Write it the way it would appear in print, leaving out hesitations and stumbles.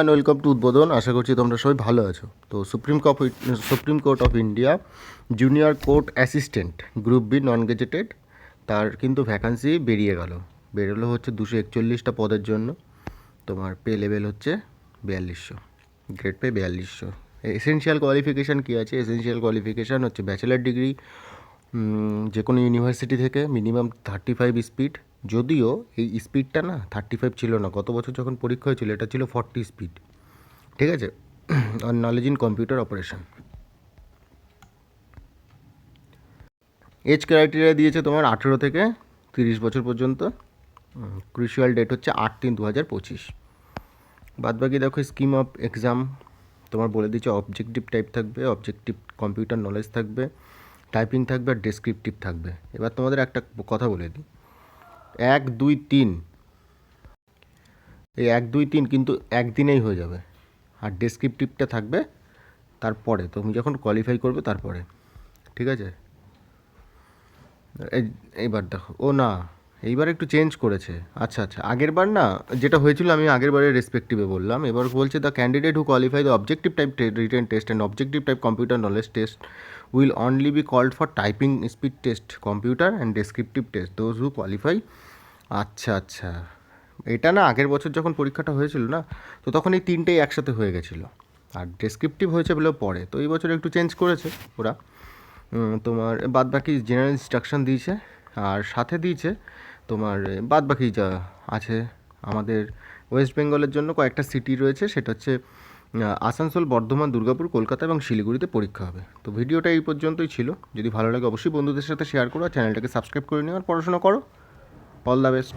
Welcome to উদ্বোধন। আশা করছি তোমরা সবাই ভালো আছো। তো supreme court of India junior court assistant group B non gazetted, তার কিন্তু ভ্যাকান্সি বেরোলো হচ্ছে 241টা পদের জন্য। তোমার পে লেভেল হচ্ছে 4200, গ্রেড পে 4200। এসেনশিয়াল কোয়ালিফিকেশান কী আছে? এসেনশিয়াল কোয়ালিফিকেশান হচ্ছে ব্যাচেলার ডিগ্রি যে কোনো ইউনিভার্সিটি থেকে, মিনিমাম 35 স্পিড। যদিও এই স্পিডটা না 35 ছিল না, গত বছর যখন পরীক্ষা হয়েছিল এটা ছিল 40 স্পিড, ঠিক আছে। আর knowledge in computer operation. Age criteria দিয়েছে তোমার 18 থেকে 30 বছর পর্যন্ত। ক্রুশিয়াল ডেট হচ্ছে 8/3/2025। বাদবাকি দেখো স্কিম অফ এক্সাম তোমার বলে দিচ্ছে। অবজেক্টিভ টাইপ থাকবে, অবজেক্টিভ কম্পিউটার নলেজ থাকবে, টাইপিং থাকবে আর ডেসক্রিপটিভ থাকবে। এবার তোমাদের একটা কথা বলে দিই, 1, 2, 3, এই 1, 2, 3 কিন্তু একদিনেই হয়ে যাবে। আর ডেসক্রিপটিভটা থাকবে তারপরে, তুমি যখন কোয়ালিফাই করবে তারপরে, ঠিক আছে। এইবার দেখো, ও না, এইবার একটু চেঞ্জ করেছে। আচ্ছা, আগের বার না যেটা হয়েছিল আমি আগের বারের রেসপেক্টিভে বললাম, এবার বলছে the candidate who qualify the objective type written test and objective type computer knowledge test will only be called for typing speed test, computer and descriptive test those who qualify. আচ্ছা, এটা না আগের বছর যখন পরীক্ষাটা হয়েছিল না, তো তখন এই তিনটেই একসাথে হয়ে গেছিলো, আর ডেসক্রিপটিভ হয়েছে বলে পরে। তো এই বছর একটু চেঞ্জ করেছে ওরা। তোমার বাদ বাকি জেনারেল ইনস্ট্রাকশন দিয়েছে, আর সাথে দিয়েছে তোমার বাদ বাকি যা আছে আমাদের ওয়েস্ট বেঙ্গলের জন্য কয়েকটা সিটি রয়েছে, সেটা হচ্ছে আসানসোল, বর্ধমান, দুর্গাপুর, কলকাতা এবং শিলিগুড়িতে পরীক্ষা হবে। তো ভিডিওটা এই পর্যন্তই ছিল। যদি ভালো লাগে অবশ্যই বন্ধুদের সাথে শেয়ার করো, আর চ্যানেলটাকে সাবস্ক্রাইব করে নিও, আর পড়াশোনা করো। All the best.